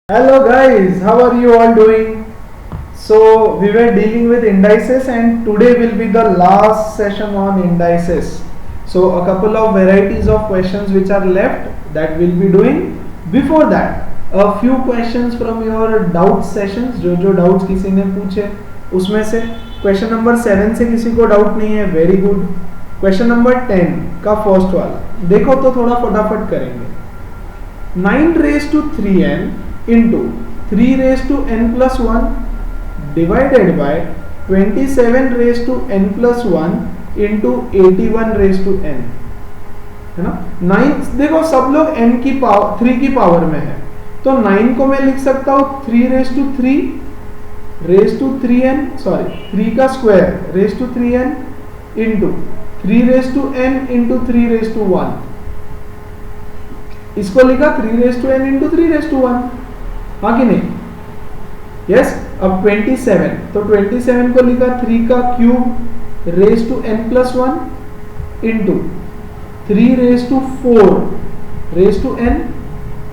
Hello guys, how are you all doing? So we were dealing with indices and today will be the last session on indices. So a couple of varieties of questions which are left that we'll be doing. Before that, a few questions from your doubt sessions, जो doubts किसी ने पूछे उसमें से question number 7 से किसी को doubt नहीं है, वेरी गुड. क्वेश्चन नंबर 10 का फर्स्ट वाला देखो तो थोड़ा फटाफट करेंगे. 9 raised to 3n into 3 raised to n plus 1 divided by 27 raised to n plus 1 into 81 raised to n, है ना. 9 देखो सब लोग n की पावर 3 की पावर में है, तो 9 को मैं लिख सकता हूँ 3 raised to 3 raised to 3n, sorry 3 का square raised to 3n into 3 raised to n into 3 raised to 1. इसको लिखा 3 raised to n into 3 raised to 1, हाँ कि नहीं. यस. अब 27, तो 27 को लिखा 3 का cube raise to n plus 1 into 3 raise to 4 raise to n.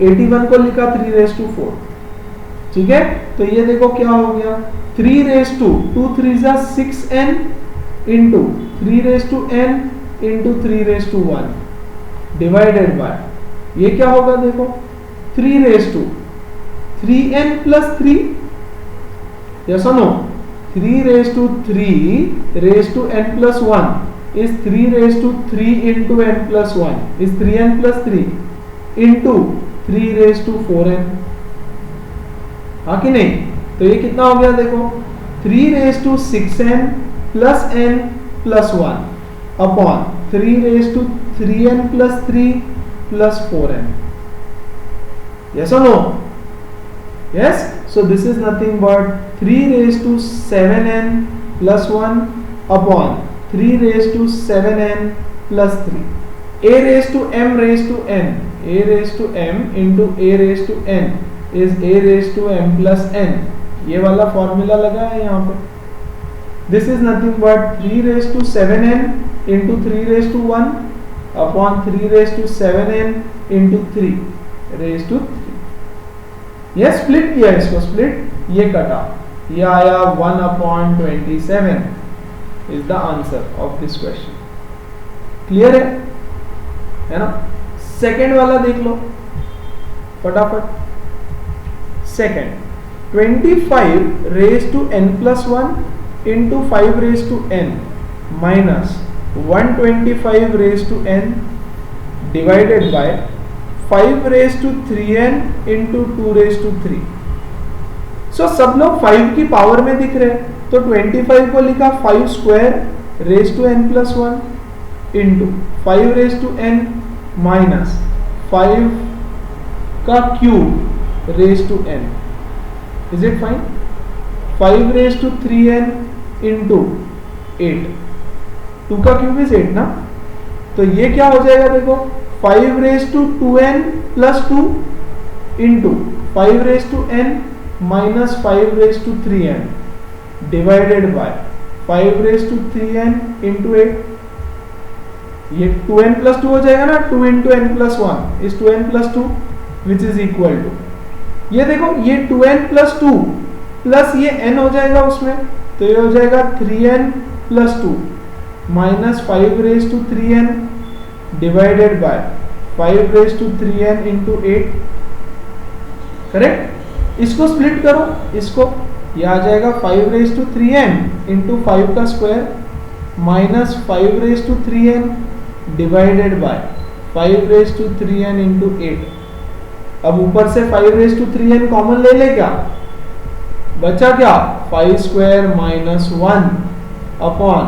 81 को लिखा 3 रेज टू 4. ठीक है, तो ये देखो क्या हो गया, 3 रेज टू 2 3 जा 6n into 3 raise to n into 3 raise to 1 divided by, ये क्या होगा देखो 3 raise to 3n plus 3, yes or no. 3 raised to 3 raised to n plus 1 is 3 raised to 3 into n plus 1 is 3n plus 3 into 3 raised to 4n, हाँ कि नहीं. तो ये कितना हो गया देखो 3 raised to 6n plus n plus 1 upon 3 raised to 3n plus 3 plus 4n. Yes or no? Yes. So this is nothing but 3 raised to 7n plus 1 upon 3 raised to 7n plus 3. A raised to m raised to n, a raised to m into a raised to n is a raised to m plus n. ये वाला formula लगा है यहाँ पे. This is nothing but 3 raised to 7n into 3 raised to 1 upon 3 raised to 7n into 3 raised to 3. ये split किया, इसको split, ये कटा, ये आया 1/27 is the answer of this question. Clear है ना. सेकेंड वाला देख लो फटाफट. Second 25 raise to n plus 1 into 5 raise to n minus 125 raise to n divided by 5 raised to 3n into 2 raised to 3. So सब लोग 5 की पावर में दिख रहे हैं, तो 25 को लिखा 5 square raise to n plus 1 into 5 raise to n minus 5 का cube raise to n. Is it fine. 5 raise to 3n into 8, 2 का क्यूब इज 8 ना, तो ये क्या हो जाएगा देखो 5 raised to 2n plus 2 into 5 raised to n minus 5 raised to 3n divided by 5 raised to 3n into 8. ये 2n plus 2 हो जाएगा ना, 2 into n plus 1 is 2n plus 2 which is equal to, ये देखो ये 2n plus 2 plus ये n हो जाएगा उसमें, तो ये हो जाएगा 3n plus 2 minus 5 raised to 3n divided by 5 raise to 3n into 8. Correct. इसको स्प्लिट करो, इसको, यह आ जाएगा 5 रेज टू 3n इंटू 5 का square minus 5 raise to 3n divided by 5 raise to 3n into 8. अब ऊपर से 5 रेज टू 3n कॉमन ले ले, क्या बचा, क्या 5 square minus 1 upon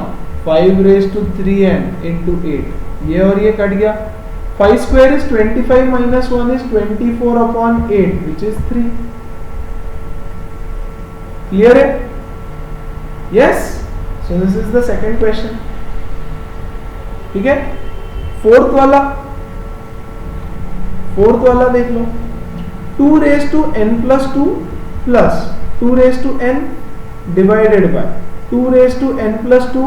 5 raise to 3n into 8. ये और ये कट गया. 5 square is 25 minus 1 is 24 upon 8 which is 3. Clear है. Yes. So this is the second question. ठीक है. फोर्थ वाला देख लो. 2 raise to n plus 2 plus 2 raise to n divided by 2 raise to n plus 2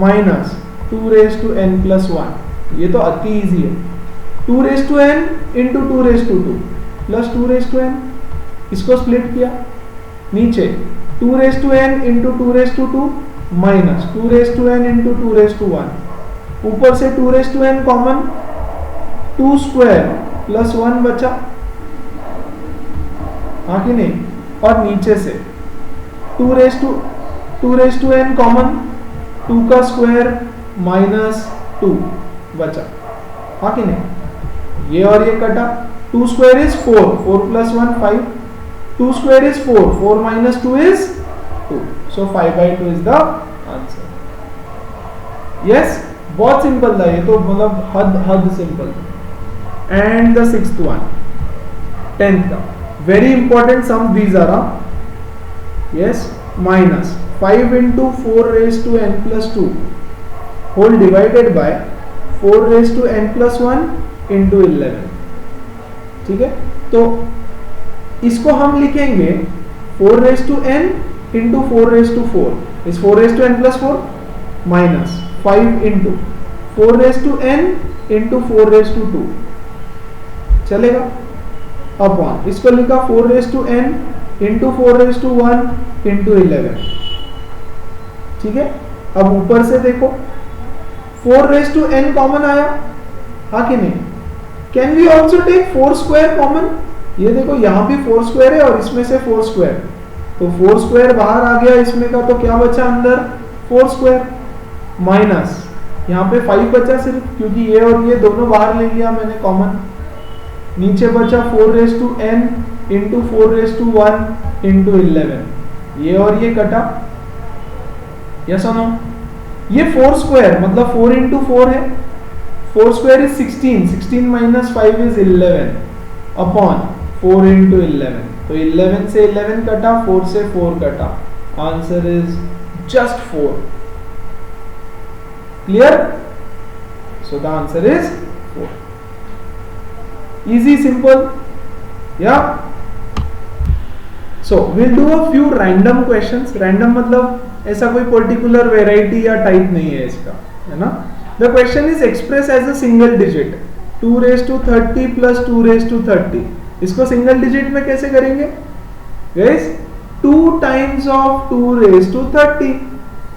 minus 2 raise to n plus 1. ये तो अति easy है. 2 raise to n into 2 raise to 2 plus 2 raise to n इसको split किया, नीचे 2 raise to n into 2 raise to 2 minus 2 raise to n into 2 raise to 1, ऊपर से 2 raise to n common, 2 square plus 1 बचा, हाँ कि नहीं, और नीचे से 2 रेज टू n कॉमन, 2 का स्क्वायर माइनस 2 बचा, हाँ कि नहीं, ये और ये कटा, 2 स्क्वायर इज 4, 4 प्लस 1 5, 2 square is 4, 4 minus 2 is 2, so 5/2 is the answer. Yes, बहुत सिंपल था ये तो, मतलब हद simple. And the sixth one, 10th का very important sum these are, yes, minus 5 into 4 raise to n plus 2 whole divided by 4 raise to n plus 1 into 11, ठीक है। तो इसको हम लिखेंगे 4 raise to n into 4 raise to 4 is 4 raise to n plus 4 minus 5 into 4 raise to n into 4 raise to 2, चलेगा, upon इसको लिखा 4 raise to n into 4 raise to 1 into 11, ठीक है। अब ऊपर से देखो 4 रेज टू n कॉमन आया, हाँ कि नहीं, can we also take 4 square common, ये देखो यहां भी 4 स्क्वायर है और इसमें से 4 स्क्वायर, तो 4 स्क्वायर बाहर आ गया इसमें का, तो क्या बचा अंदर 4 स्क्वायर, माइनस यहाँ पे 5 बचा सिर्फ, क्योंकि ये और ये दोनों बाहर ले लिया मैंने कॉमन, नीचे बचा 4 raise to n into 4 raise to 1 into 11, ये और ये कटा, यस और नो, ये 4 स्क्वायर मतलब 4 इंटू 4 है, 4 square is 16, 16 minus 5 is 11 upon 4 into 11, तो 11 से 11 कटा, 4 से 4 कटा, answer is just 4, clear, so the answer is 4, easy, simple, yeah. So we'll do a few random questions, random मतलब ऐसा कोई पर्टिकुलर वेराइटी या टाइप नहीं है इसका, है ना। The question is expressed as a single digit, 2 raised to 30 plus 2 raised to 30, इसको सिंगल डिजिट में कैसे करेंगे guys, 2 times of 2 raised to 30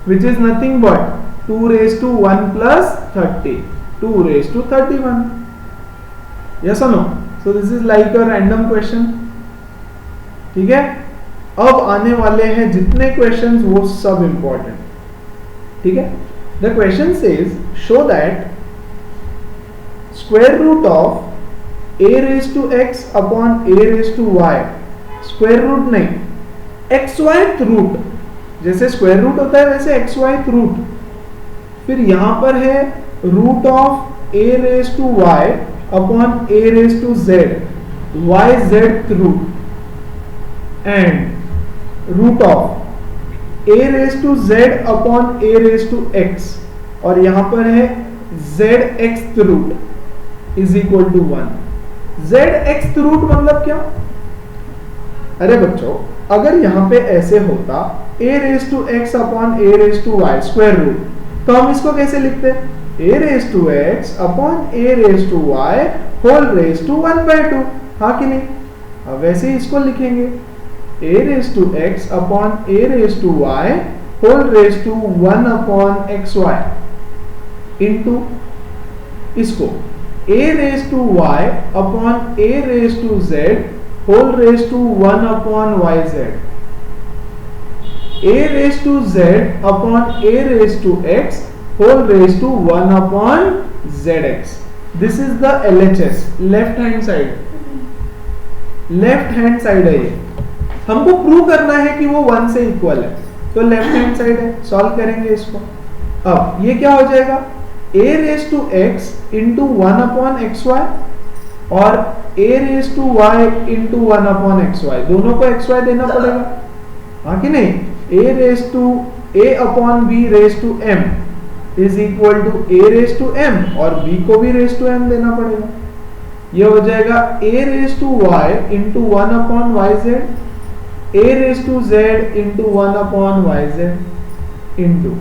which is nothing but 2 raised to 1 plus 30, 2 raised to 31, yes or no, so this is like a random question, ठीक है। अब आने वाले हैं जितने क्वेश्चंस वो सब इंपॉर्टेंट, ठीक है। The question says show that square root of a raise to x upon a raise to y, square root नहीं, xy रूट, जैसे स्क्वायर रूट होता है वैसे xy रूट, फिर यहां पर है root of a raise to y upon a raise to z, y z root, and root of a raise to z upon a raise to x, और यहां पर है zx root is equal to 1, zx root मतलब क्या, अरे बच्चों अगर यहां पे ऐसे होता a raise to x upon a raise to y square root, तो हम इसको कैसे लिखते, a raise to x upon a raise to y whole raise to 1/2, हाँ कि नहीं। अब वैसे ही इसको लिखेंगे a raise to x upon a raise to y whole raise to 1 upon xy into इसको a raise to y upon a raise to z whole raise to 1 upon yz, a raise to z upon a raise to x whole raise to 1 upon zx, this is the LHS, left hand side, left hand side है ये, हमको prove करना है कि वो 1 से equal है, तो लेफ्ट हैंड साइड है, सॉल्व करेंगे इसको। अब ये क्या हो जाएगा, a raise to x into 1 upon xy और a raise to y into 1 upon xy, दोनों को xy देना पड़ेगा, हाँ कि नहीं। a raise to a upon b raise to m is equal to a raise to m और b को भी रेज टू m देना पड़ेगा, ये हो जाएगा a raise to y into 1 upon yz, a raise to z into 1 upon yz into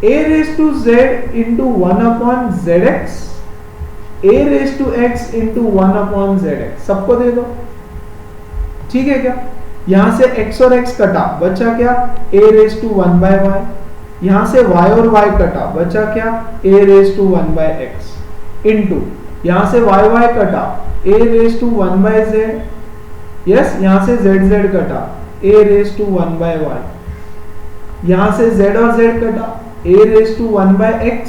a raise to z into 1 upon zx, a raise to x into 1 upon zx, सबको दे दो, ठीक है क्या? यहां से x और x कटा, बचा क्या? a raise to 1 by Y. यहां से y और y कटा, बचा क्या? a raise to 1 by X into यहां से y कटा, a raise to 1 by z। Yes, यहां से z कटा, a raise to 1 by y। यहां से z और z कटा, a raise to 1 by x।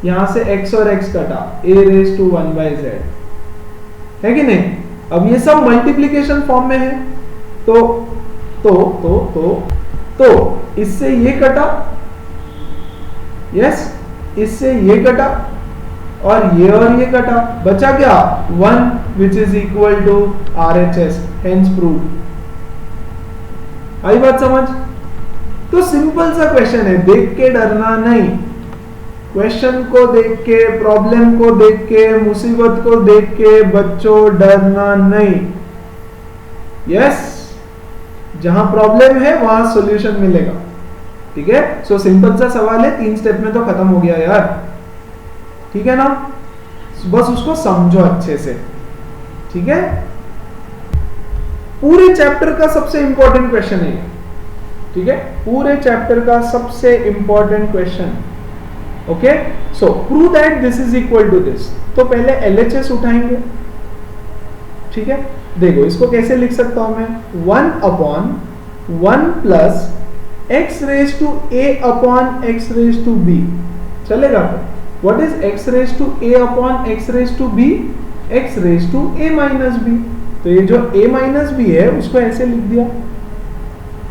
यहां से x और x कटा, a raise to 1 by z, है कि नहीं? अब ये सब मल्टीप्लिकेशन फॉर्म में है, तो इससे ये कटा, यस, इससे ये कटा और ये कटा, बचा क्या? 1 which is equal to RHS, hence prove. आई बात समझ? तो सिंपल सा क्वेश्चन है, देख के डरना नहीं। क्वेश्चन को देख के, प्रॉब्लम को देख के, मुसीबत को देख के बच्चों डरना नहीं। यस, जहां प्रॉब्लम है वहां सॉल्यूशन मिलेगा। ठीक है? सो सिंपल सा सवाल है, 3 स्टेप में तो खत्म हो गया यार। ठीक है ना? बस उसको समझो अच्छे से। ठीक है? पूरे चैप्टर का सबसे इंपॉर्टेंट क्वेश्चन है। ठीक है? पूरे चैप्टर का सबसे important question. Okay, so prove that this is equal to this. तो पहले LHS उठाएंगे। ठीक है? देखो इसको कैसे लिख सकता हूं मैं? 1 upon 1 plus x raise to a upon x raise to b। चलेगा? What is x raise to a upon x raise to b? x raise to a minus b। तो ये जो a माइनस b है उसको ऐसे लिख दिया।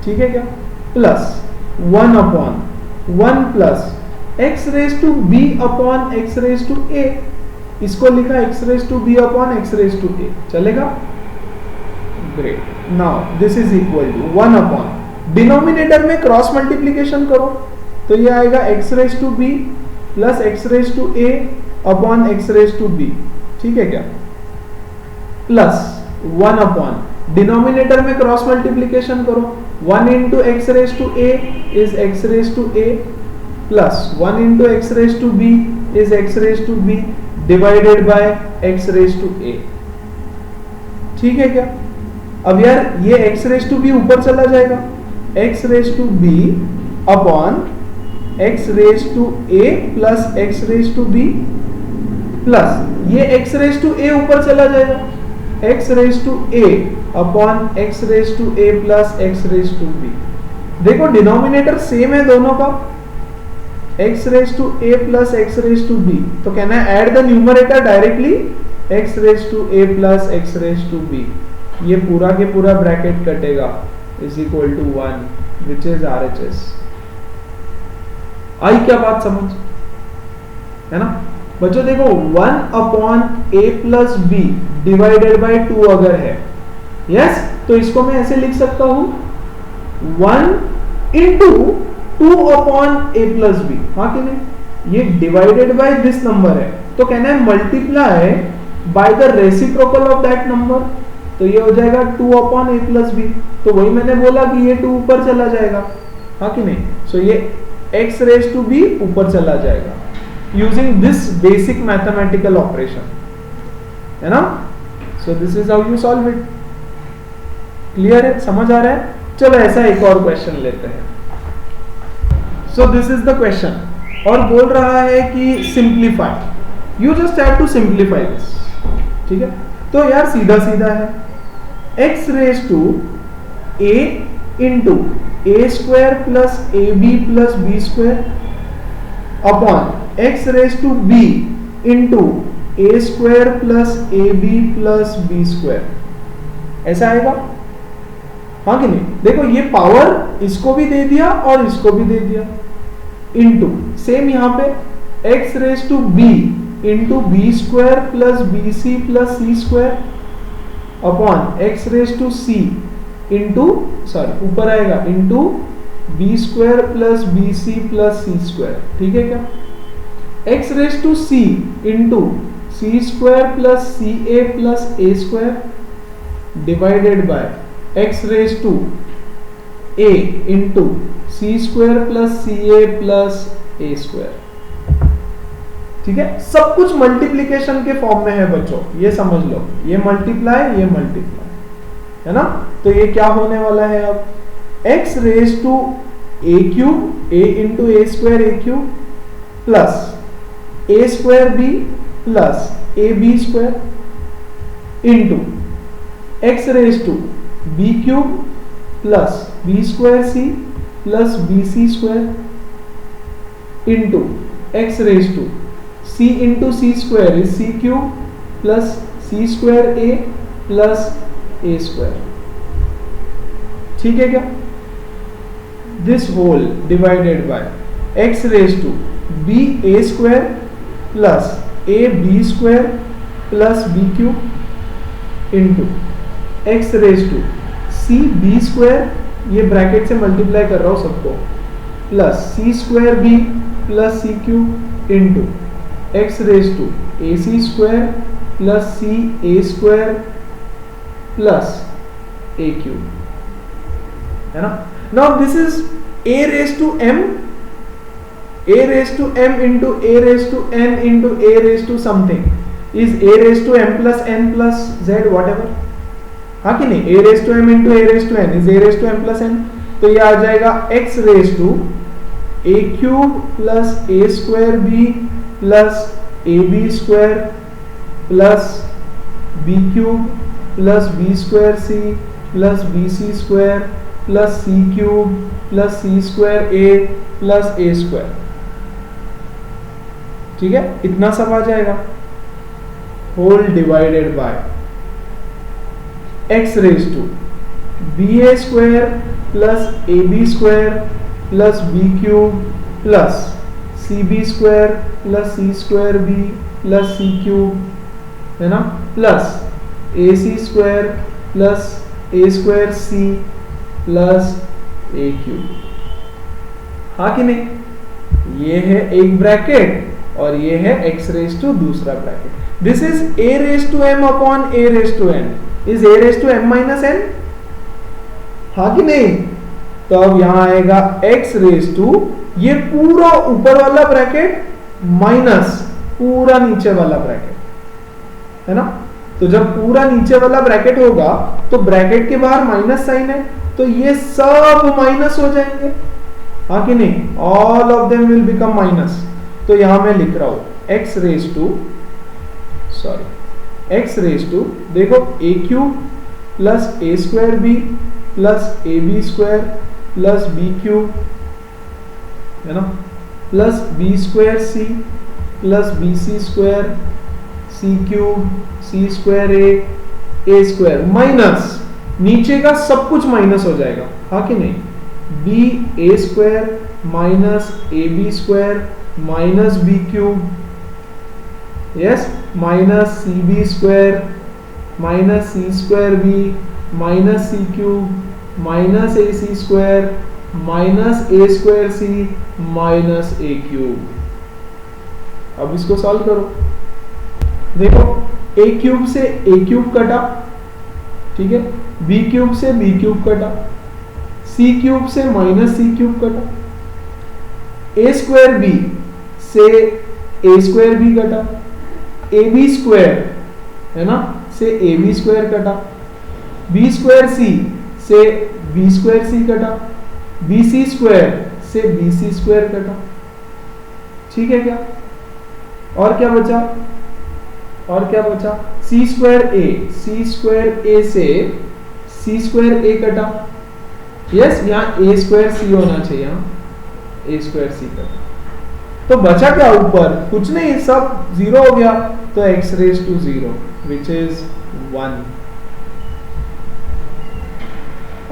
ठीक है क्या? Plus 1 upon 1 plus x raise to b upon x raise to a। इसको लिखा x raise to b upon x raise to a। चलेगा? Great. Now this is equal to 1 upon, denominator में क्रॉस मल्टीप्लीकेशन करो तो ये आएगा x raise to b plus x raise to a upon x raise to b। ठीक है क्या? Plus 1 upon, denominator में क्रॉस मल्टीप्लीकेशन करो, 1 into x raise to a is x raise to a plus 1 into x raise to b is x raise to b divided by x raise to a। ठीक है क्या? अब यार ये x raise to b ऊपर चला जाएगा, x raise to b upon x raise to a plus x raise to b plus ये x रेज टू a ऊपर चला जाएगा, x raise to a upon x raise to a plus x raise to b। देखो denominator same है दोनों का, x raise to a plus x raise to b। तो can I add the numerator directly? x raise to a plus x raise to b। ये पूरा के पूरा bracket कटेगा is equal to 1 which is RHS। आई क्या बात समझ? है ना बच्चों? देखो 1 upon a plus b divided by 2 अगर है, यस, तो इसको मैं ऐसे लिख सकता हूं 1 into 2 upon a plus b। हाँ कि नहीं? ये डिवाइडेड बाय दिस नंबर है, तो can I multiply by the reciprocal of that number? तो ये हो जाएगा 2 अपॉन a प्लस b। तो वही मैंने बोला कि ये 2 ऊपर चला जाएगा। हाँ कि नहीं? सो ये x रेज टू b ऊपर चला जाएगा using this basic mathematical operation, है ना? सो this is how you solve it. Clear है? समझ आ रहा है? चलो ऐसा एक और क्वेश्चन लेते हैं। So this is the question और बोल रहा है कि simplify, you just have to simplify this. ठीक है? तो यार सीधा सीधा है, x raise to a into a square plus ab plus b square अपॉन x raise to b into a square plus ab plus b square. ऐसा आएगा? हाँ कि नहीं? देखो ये पावर इसको भी दे दिया और इसको भी दे दिया, इंटू सेम यहां पे x raise to b into b square plus B c plus C square upon x raise to c into, sorry ऊपर आएगा, into b square plus B c plus सी स्क्वायर। ठीक है क्या? X raise to c into C square plus C a plus A square divided by x raise to a into C square plus C a plus A square. ठीक है? सब कुछ multiplication के form में है बच्चों, ये समझ लो, ये मल्टीप्लाई, है ना? तो ये क्या होने वाला है अब, x raise to a cube, a into A square A cube plus A square B plus A B square into x raise to b cube plus B square C plus B C square into x raise to c into C square is C cube plus C square A plus A square. ठीक है क्या, this whole divided by x raise to B A square plus A B square plus B cube into x raise to C B square, ये bracket से multiply कर रहा हूं सबको, plus C square B plus C cube into x raise to A C square plus C A square plus A cube, है ना। Now this is a raise to m, a raise to m into a raise to n into a raise to something is a raise to m plus n plus z whatever, हाँ कि नहीं, a raise to m into a raise to n is a raise to m plus n, तो ये आ जाएगा x raise to a cube plus a square b plus A B square plus B cube plus B square C plus B C square plus C cube plus C square A plus A square. ठीक है, इतना सब आ जाएगा, whole divided by x raise to B A square plus A B square plus B cube plus C B square plus C square B plus C cube, है ना, plus A C square plus A square C plus A cube, हाँ कि नहीं। ये है एक bracket और ये है x रेज टू दूसरा ब्रैकेट। This is a raise to m upon a raise to n is a raise to m minus n, हाँ कि नहीं। तो अब यहां आएगा x रेज टू ये पूरा ऊपर वाला ब्रैकेट माइनस पूरा नीचे वाला ब्रैकेट, है ना। तो जब पूरा नीचे वाला ब्रैकेट होगा तो ब्रैकेट के बाहर माइनस साइन है, तो ये सब माइनस हो जाएंगे, हाँ कि नहीं, all of them will become minus. तो यहां मैं लिख रहा हूं x raise to x raise to देखो a cube plus A square B plus A B square plus B cube, है ना, plus B square C plus B C square c cube c square a square minus नीचे का सब कुछ minus हो जाएगा, हाँ कि नहीं, B A square minus A B square minus B cube, yes, minus C B square minus C square B minus C cube minus A C square minus A square C minus A cube. अब इसको solve करो, देखो ए cube से ए cube कटा, ठीक है, B cube से B cube कटा, सी क्यूब से माइनस सी क्यूब कटा, ए स्क्वायर बी से ए स्क्वायर बी कटा, ए बी स्क्वायर, है ना, से ए बी स्क्वायर कटा, बी स्क्वायर सी से बी स्क्वायर सी कटा, बी सी स्क्वायर से बी सी स्क्वायर कटा। ठीक है क्या, और क्या बचा, और क्या बचा, सी स्क्वायर ए से सी स्क्वायर ए कटा, यस, यहाँ ए स्क्वायर सी होना चाहिए, यहाँ ए स्क्वायर सी कटा। तो बचा क्या ऊपर, कुछ नहीं, सब जीरो हो गया, तो x raise to 0 which is 1।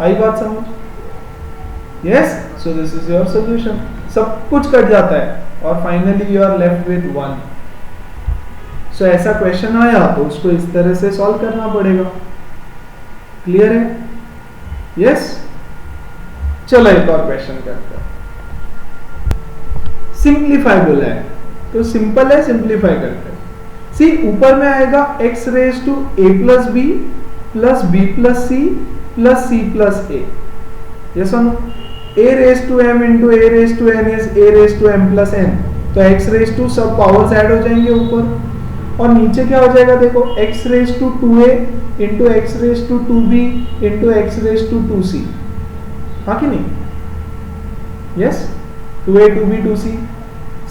आई बात समझ, yes, so this is your solution. सब कुछ कट जाता है और finally you are left with 1। सो ऐसा क्वेश्चन आया तो उसको इस तरह से सॉल्व करना पड़ेगा। क्लियर है, यस। चलो एक और क्वेश्चन करते हैं, सिंप्लीफाइबल है तो सिंपल है, सिंप्लीफाई करते हैं। सी ऊपर में आएगा x raise to a plus b plus b plus c plus c plus a, yes और no. a raise to m into a raise to n is a raise to m plus n, तो x raise to सब powers add हो जाएंगे ऊपर, और नीचे क्या हो जाएगा देखो, x raise to 2a into X raise to 2b into X raise to 2c, हाँ कि नहीं? यस, 2a 2b 2c,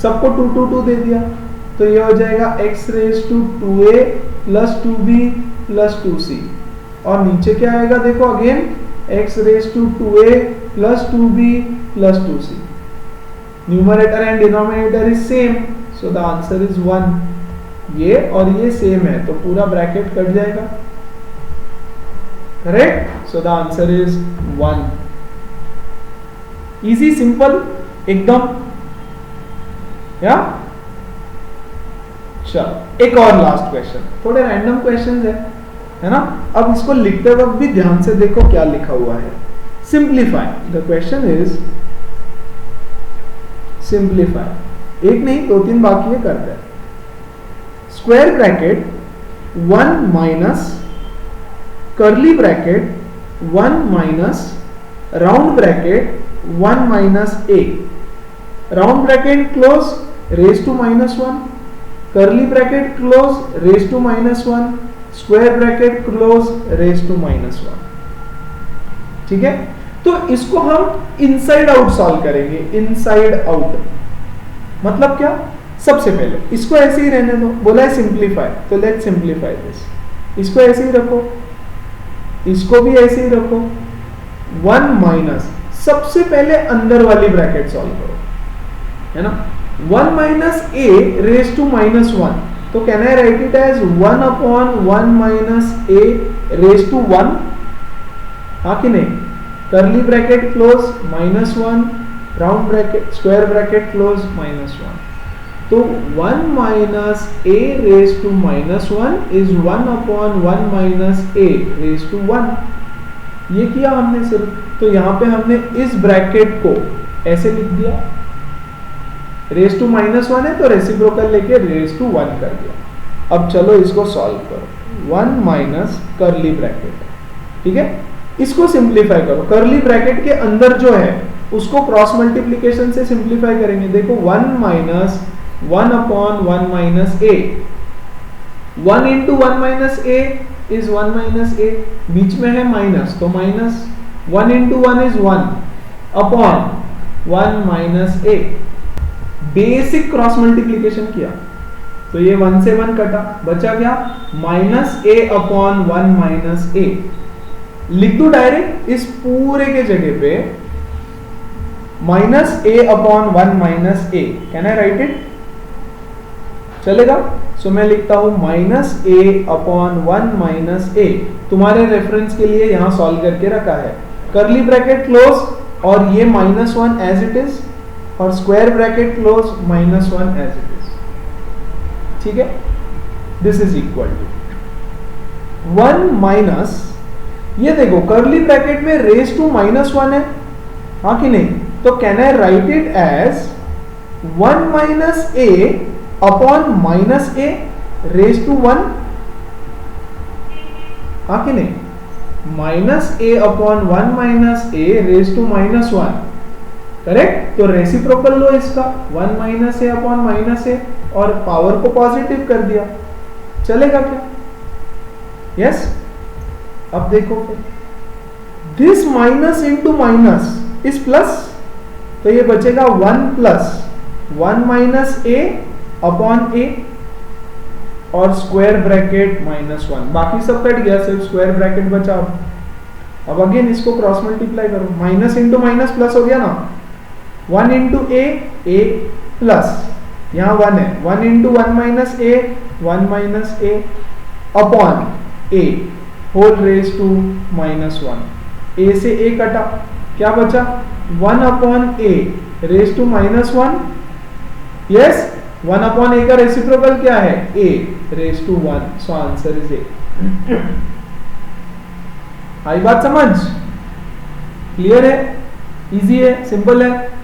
सबको 2 2 2 दे दिया, तो ये हो जाएगा x raise to 2a plus 2b plus 2c, और नीचे क्या आएगा देखो again x raise to 2a plus 2b plus 2c. Numerator and denominator is same, so the answer is 1. ये और ये सेम है तो पूरा ब्रैकेट कट जाएगा, correct? So the answer is 1. Easy, simple एकदम. या चलो एक और लास्ट क्वेश्चन, थोड़े रैंडम क्वेश्चंस है ना. अब इसको लिखते वक्त भी ध्यान से देखो क्या लिखा हुआ है. Simplify, the question is simplify. एक नहीं 2-3 बाकी है, करते हैं. Square bracket 1 minus curly bracket 1 minus round bracket 1 minus a, round bracket close raise to -1, curly bracket close raise to -1, square bracket close raise to -1. ठीक है, तो इसको हम इनसाइड आउट सॉल्व करेंगे. इनसाइड आउट मतलब क्या? सबसे पहले इसको ऐसे ही रहने दो, बोला है सिंप्लीफाई, तो लेट्स सिंप्लीफाई दिस. इसको ऐसे ही रखो, इसको भी ऐसे ही रखो. 1 माइनस, सबसे पहले अंदर वाली ब्रैकेट सॉल्व करो, है ना. 1 माइनस a रेज टू -1, तो can I write it as 1 upon 1 minus a raise to 1, हाँ कि नहीं. Curly bracket close -1, round bracket square bracket close -1, तो 1 minus a raise to -1 is 1 upon 1 minus a raise to 1. ये किया हमने सिर्फ, तो यहां पे हमने इस ब्रैकेट को ऐसे लिख दिया, रेज टू -1 है तो रेसिप्रोकल लेके रेज टू 1 कर दिया. अब चलो इसको सॉल्व करो. 1 माइनस कर्ली ब्रैकेट, ठीक है, इसको सिंप्लीफाई करो. कर्ली ब्रैकेट के अंदर जो है उसको क्रॉस मल्टीप्लिकेशन से सिंप्लीफाई करेंगे. देखो 1 minus 1 upon 1 minus a, 1 into 1 minus a is 1 minus a, बीच में है माइनस तो minus, 1 into 1 is 1 upon 1 minus a. Basic cross multiplication किया तो ये 1 से 1 कटा, बचा क्या? Minus a upon 1 minus a. लिख दो डायरेक्ट इस पूरे के जगह पे minus a upon 1 minus a. Can I write it? चलेगा. सो मैं लिखता हूं minus a upon 1 minus a. तुम्हारे रेफरेंस के लिए यहां सॉल्व करके रखा है. कर्ली ब्रैकेट क्लोज और ये -1 एज इट इज, और square bracket close -1 as it is. ठीक है, this is equal to 1 minus, ये देखो कर्ली ब्रैकेट में रेज टू -1 है, हाँ कि नहीं, तो can I write it as 1 minus a upon minus a raise to 1, हाँ कि नहीं. Minus a upon 1 minus a raise to -1, correct. तो रेसिप्रोकल लो इसका, 1 minus a upon minus a, और पावर को पॉजिटिव कर दिया. चलेगा क्या? यस. अब देखो this minus into minus is plus, तो ये बचेगा 1 plus 1 minus a upon a और स्क्वायर ब्रैकेट -1. बाकी सब कट गया, सिर्फ स्क्वायर ब्रैकेट बचा. अब अगेन इसको क्रॉस मल्टीप्लाई करो, माइनस इंटू माइनस प्लस हो गया ना. 1 इंटू a प्लस, यहाँ 1 है, 1 into 1 minus a 1 minus a upon a whole raise to -1. a से a कटा, क्या बचा? 1 upon a raise to -1. Yes, 1 upon a का रेसिप्रोकल क्या है? a raise to 1. So answer is a. आई बात समझ? क्लियर है? इजी है, सिंपल है.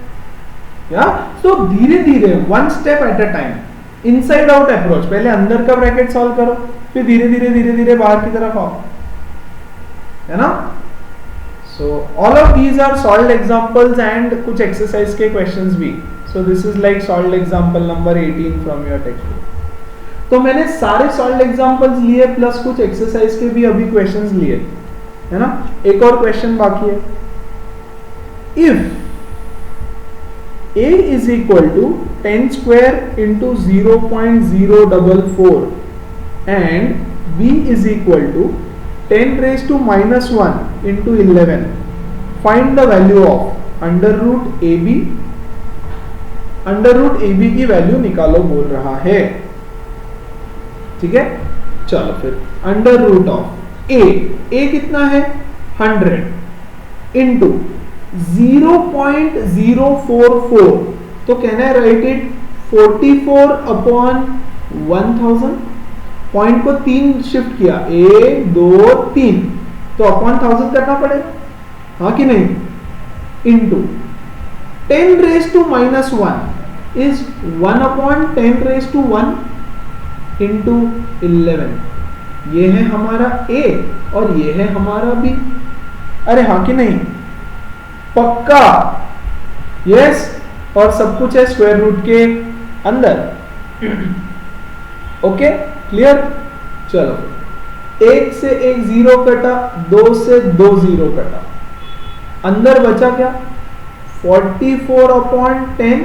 या तो धीरे धीरे 1 step at a time, inside out approach. पहले अंदर का ब्रैकेट सॉल्व करो, फिर धीरे धीरे बाहर की तरफ आओ, है ना. So all of these are solved examples and कुछ एक्सरसाइज के क्वेश्चंस भी. So this is like solved example number 18 from your text book. तो मैंने सारे सॉल्व एग्जांपल्स लिए प्लस कुछ एक्सरसाइज के भी अभी क्वेश्चंस लिए, है ना। एक और क्वेश्चन बाकी है। If a is equal to 10 square into 0.044 and b is equal to 10 raised to minus 1 into 11, find the value of under root ab। Under root ab की वैल्यू निकालो बोल रहा है, ठीक है। चलो फिर अंडर रूट ऑफ a कितना है 100 इंटू 0.044, तो कहना है राइट इट 44 अपॉन 1000। पॉइंट को 3 शिफ्ट किया, 1 2 3, तो अपॉन 1000 करना पड़ेगा, हाँ कि नहीं। Into 10 raise to minus 1 is 1 upon 10 raise to 1 into 11। ये है हमारा a और ये है हमारा b। अरे हाँ कि नहीं, पक्का यस। और सब कुछ है स्क्वायर रूट के अंदर। Okay clear. चलो 1 से 1 0 कटा, 2 से 2 0 कटा, अंदर बचा क्या 44 अपॉन 10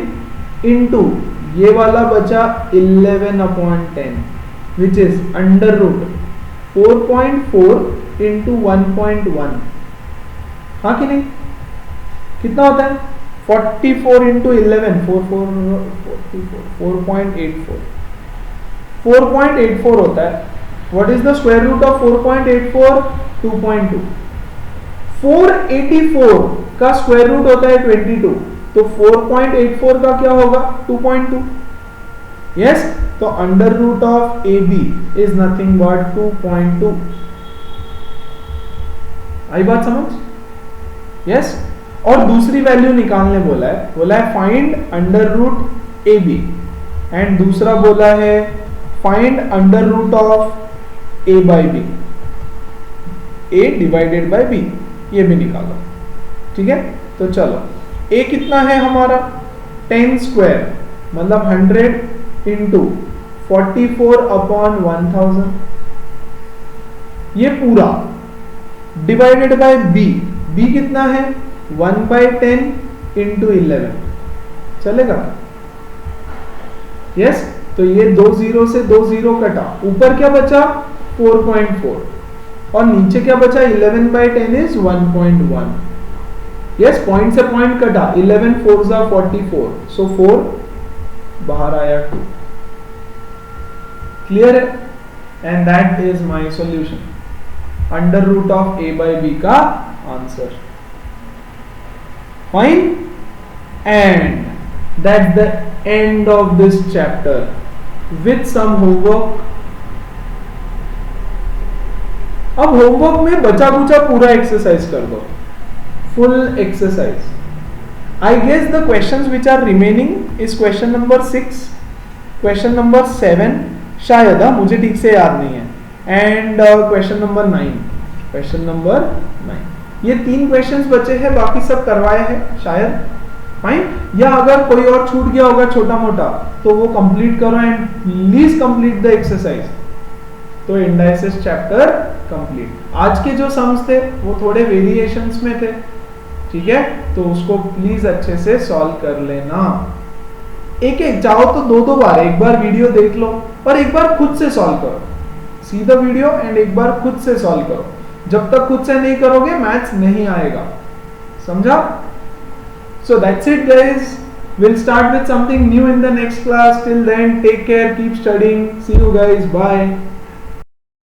इंटू ये वाला बचा 11 upon 10 which is under root 4.4 into 1.1। हाँ कि नहीं, कितना होता है 44 इंटू 11 4.84 होता है। What is the square root of 4.84? 2.2। 484 का स्क्वायर रूट होता है 22, तो 4.84 का क्या होगा 2.2। यस, तो under root of AB is nothing but 2.2। आई बात समझ? यस। और दूसरी वैल्यू निकालने बोला है find under root AB, and दूसरा बोला है find under root of A by B, A divided by B, ये भी निकालो, ठीक है। तो चलो A कितना है हमारा 10 स्क्वायर मतलब 100 इंटू 44 अपॉन 1000, ये पूरा डिवाइडेड बाय B कितना है 1/10 इंटू 11, चलेगा। यस, तो ये 2 0 से 2 0 कटा, ऊपर क्या बचा 4.4 और नीचे क्या बचा 11/10 इज 1.1। यस, पॉइंट से पॉइंट कटा, 11 4 जा 44, सो 4 बाहर आया 2। क्लियर है? And that is my solution, under root of A by B का answer. Fine, and that's the end of this chapter with some homework. अब होमवर्क में बचा कुचा पूरा एक्सरसाइज कर दो, full exercise. I guess the questions which are remaining is question number 6, question number 7 शायद, मुझे ठीक से याद नहीं है, and question number 9, question number 9। ये 3 क्वेश्चंस बचे हैं, बाकी सब करवाए हैं शायद। फाइन, या अगर कोई और छूट गया होगा छोटा मोटा तो वो कंप्लीट करो and please complete the exercise. तो इंडाइसेस चैप्टर कंप्लीट। आज के जो सम्स थे वो थोड़े वेरिएशंस में थे, ठीक है, तो उसको प्लीज अच्छे से सॉल्व कर लेना। एक चाहो तो 2 बार, एक बार वीडियो देख लो और एक बार खुद से सॉल्व करो। सी द वीडियो एंड एक बार खुद से सॉल्व करो। जब तक खुद से नहीं करोगे मैथ्स नहीं आएगा, समझा? So that's it guys, we'll start with something new in the next class. Till then, take care, keep studying, see you guys, bye.